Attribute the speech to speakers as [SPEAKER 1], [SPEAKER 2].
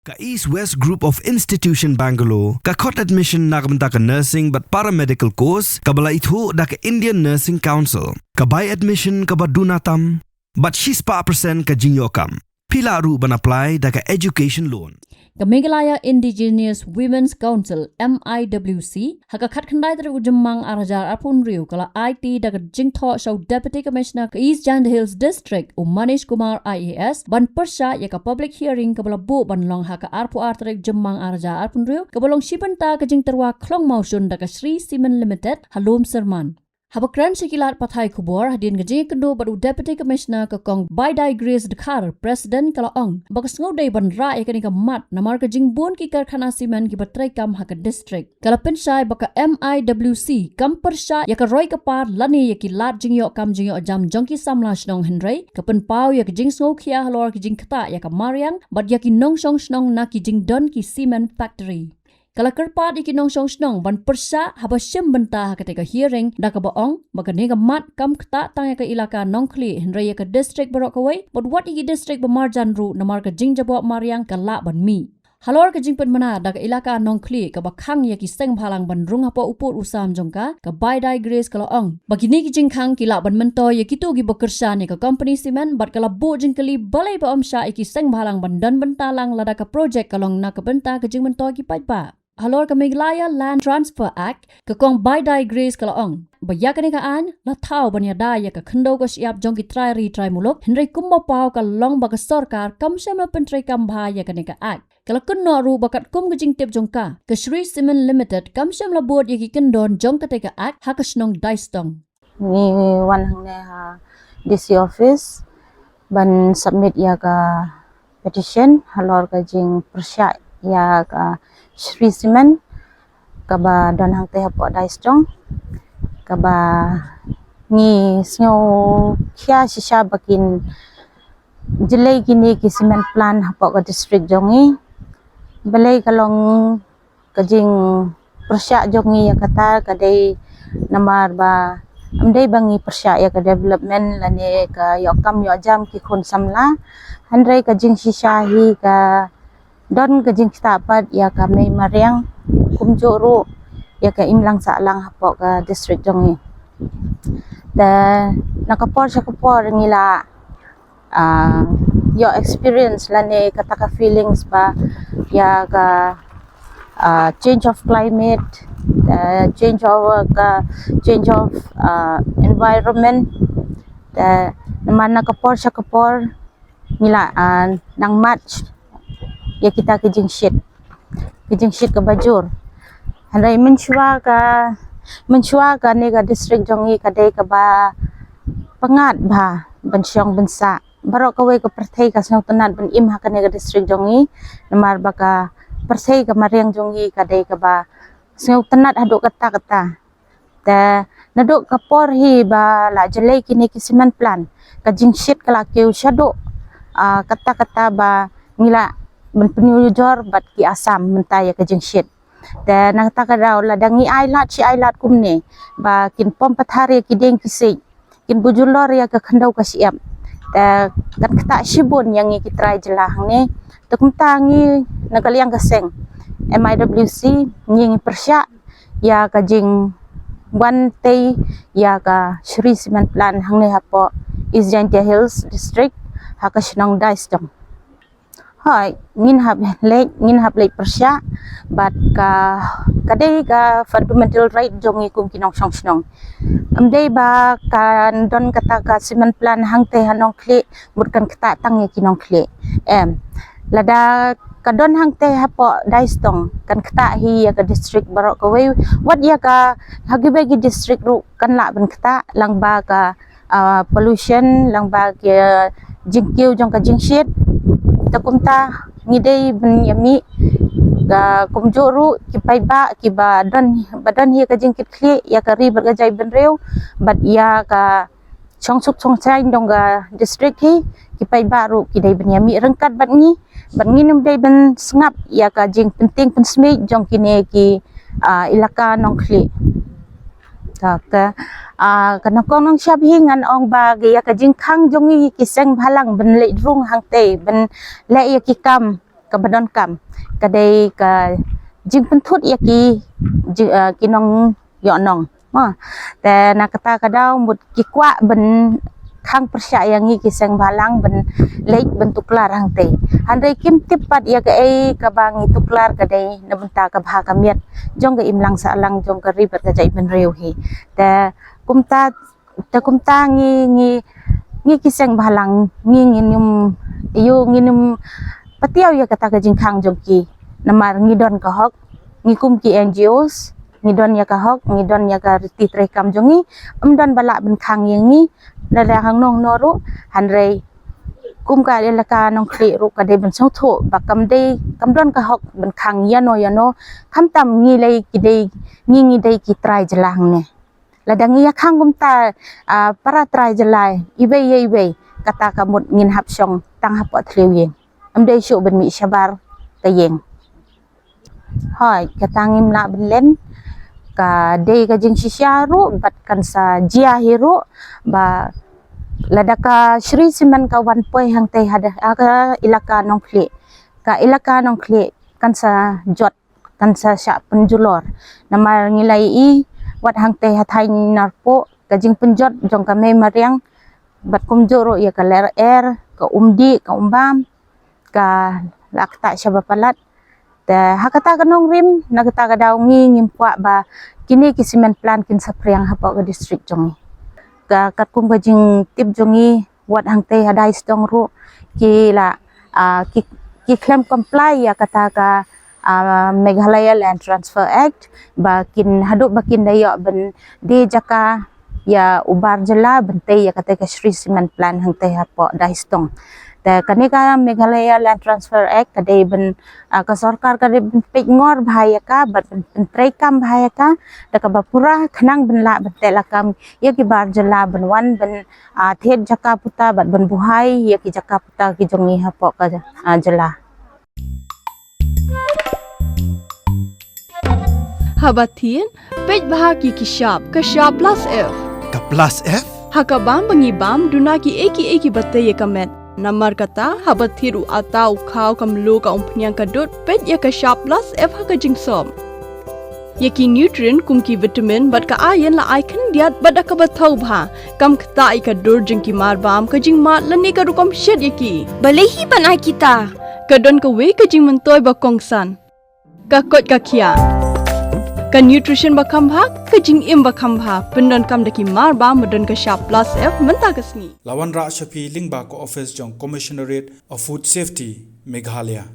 [SPEAKER 1] Ka East West Group of Institution Bangalore, ka khot admission na kabanta ka nursing but paramedical course, ka bala itho da ka Indian Nursing Council, ka buy admission ka badunatam, but she's pa percent ka jingyokam. Pila ru ban apply da ka education loan.
[SPEAKER 2] Ka Meghalaya Indigenous Women's Council MIWC haka khat khandai tara ujemmang arajar apun riu kala IT daga jingtho show Deputy Commissioner ka East Jand Hills District Manish Kumar IAS ban Pyrshah ya ka public hearing ka bala bu ban long haka arpu artrek jemmang arajar apun riu ka balong shibanta ka jingterwa klong mausun daga Shree Cement Limited halom serman. Habakran sekilat pathai kubor hadin gaji kendo badu Deputy Commissioner ke kong Baidai Grace Dekhar President kalaong bagas ngodai ban ra ya kani ka mat namar ka jingbon ki karkhana simen ki Treikam haka district kala pensai baka MIWC kam Pyrshah ya ka roi ka par lani ya ki lat jingyo kam jingyo jam jongki samla shnong henry ka pen pau ya ka jing sngo khia halor ki jing khata ya ka mariang bad ya ki nong shong shnong na ki jing don ki cement factory. Kala kerpat ikinong song ban Pyrshah haba syem bentah ketika hearing da ka baong baka ni ka mat kam kta tang ya ka ilaka nongkli henry ya ka district barok kawai but what iki district bamarjan ru namar ka jing jabo mariang ka la ban mi halor ka jing pen mana da ka ilaka nongkli ka bakhang ya ki seng phalang ban rung hapo upur usam jongka ka Baidai Grace kala ong bagi ni ki jing khang ki la ban mento ya kitu gi bekerja ni ka company cement bat kala bo jing kali balai ba omsha iki seng phalang ban dan bentalang lada ka project kalong na ka benta ka jing mento ki pai pa. Halor ka Meghalaya Land Transfer Act ka kong Baidai Grace kalaong baya ka ni kaan la thau banya da ya ka khndo ko siap jong ki try mulok henry kumba pau ka long ba ka sarkar kam sham la pen Treikam bha ya ka ni ka act kala kunno ru bakat kum ka jing tip jong ka Shree Cement Limited kam sham la board ya ki kendon jong ka te ka act ha ka snong Daistong
[SPEAKER 3] ni wan hang ne ha DC office ban submit ya ka petition halor ka jing Pyrshah ya ka Shree Cement ka ba don hang te hapo Daistong ka ba ni sngo khia shisha bakin jelai kini ki cement plant hapo ka district jongi balai kalong ka jing Pyrshah jongi ya kata ka dei namar ba amdai bangi Pyrshah ya ka development lane ka yokam yo jam ki khun samla handrai ka jing shisha hi ka don ka jing tapat ya ka may mariang kumjoro ya ka imlang sa lang hapo ka district jongi da nakapor siya kapor ngila your experience lane kata ka feelings ba ya ka change of climate change of environment da naman nakapor siya kapor ngila nang match ya kita kijing shit ka bajur handai menshwa ka nega district jongi kadai ka ba pangat ba bansyong bensa barok kawai ka perthai ka snau tanat ban im ha ka nega district jongi namar ba ka perthai ka mariang jongi kadai ka ba snau tanat haduk kata ta naduk ka por hi ba la jelai kini ki cement plan ka jing shit kala keu shaduk kata ba ngila men penyujur bat ki asam mentaya ke jeng shit dan nang ta kadau la dangi ailat kumne ba kin pom pathari ki deng kisik kin bujulor ya ka khandau ka siap ta kan kata shibun yang ki try jelang ne takum tangi nagaliang kaseng MIWC nying Pyrshah ya ka jing wan te ya ka Shree Cement Plant hang ne hapo East Jand Hills District ha ka Shillong Daistong Hai, ngin hab lek Pyrshah bat ka kadai ka fundamental right jongi kum kinong song snong amdei ba kan don kata ka cement plan hang te hanong kle mutkan kata tang ya kinong kle lada ka don hang te hapo Daistong kan kata hi ya ka district barok ka we wat ya ka hagibe gi district ru kan la ban kata lang ba ka pollution lang ba ke jingkiu jong ka jingshit takumta ngidei benyami ga kumjuru kipai ba kiba don hi ka jingkit kli ya ka ri bergajai benreu bat ya ka chongsuk chongchai dongga district hi kipai baru kidai benyami rengkat bat ngi num dei ben sngap ya ka jing penting pensmi jong kine ki ilaka nongkli ka kanakong nong siap hingan ong bagi ya ka jingkhang jongi kiseng bhalang ben le rung hang te ben le ya ki kam badon kam kadai ka jing pentut ya ki nong yo nong te na kata kadau mut ki kwa ben khang Pyrshah yang ngi ki seng balang ben lek bentuk lar hang te handai kim tipat ya ka ka bang itu klar kadai na benta ka bha ka miet jong ka imlang sa lang jong ka ribet ka jai ben reu hi te kumta ngi ki seng balang ngi nyum yu ngi num patiaw ya kata ka jing khang jong ki namar ngi don ka hok ngi kum ki NGOs ngi don ya ka hok ngi don ya ka riti Treikam jongi don balak ben khang yang ngi la hang nong noru hanrei kum ka le ka nong kli ru ka de ben song tho ba kam don ka hok ben khang yano kham tam ngi lei ki de ngi de ki trai jelang ne la dang ya khang kum ta para trai jelai ibe kata ka mut ngin hap song tang hap ot thliu yeng de shu ben mi shabar ka yeng hoi kata ngim la ben len ka de ka jing shisharu bat kan sa jia hiru ba ladaka Shree siman ka 1 poi hang te hada ka ilaka nong kli kan sa jot kan sa sya penjulor namar ngilai I wat hang te hathai narpo ka jing penjot jong ka me mariang bat kum joro ya ka ler ka umdi ka umbam ka lakta syaba palat te hakata ka nong rim na kata ka daw ngim kwa ba kini kisimen plan kin sa priang hapo ka district jongi ka kat kum jing tip jongi wat hang te Daistong ru ki la ki claim comply ya kata ka Meghalaya Land Transfer Act ba kin haduk ba kin dayo ben di jaka ya ubar jela bente ya kata ka Shree cement plan hang te hapo Daistong te kani ka Meghalaya Land Transfer Act kadai ben ka sarkar kadai ben pengor bahaya ka bat ben Treikam bahaya ka daka bapura khnang ben la ben te lakam ya ki bar jela ben wan ben thet jaka puta bat ben buhai ya ki jaka puta ki jongi hapo ka jela
[SPEAKER 4] Habatin pej bahagi ki shop ka shop plus F
[SPEAKER 5] Ka plus F?
[SPEAKER 4] hakabam bangibam duna ki eki batte ye kamet namar kata habathiru atau khau kamlu ka umpnyang kadut pej ya ka shop plus F haka jingsom yaki nutrient kum ki vitamin bat ka iron la icon diat bada ka bathau bha kam khta I ka dur jing ki mar bam ka jing mat lani ka rukom shed yaki balehi banai kita ka don ka we ka jing mentoy ba kongsan ka kot ka khia ka nutrition ba khambha ka jing im ba khambha pendon kam daki mar ba modon ka shop plus F menta ka sngi
[SPEAKER 5] Lawan Ra Shafi Lingba ko office jong Commissionerate of Food Safety Meghalaya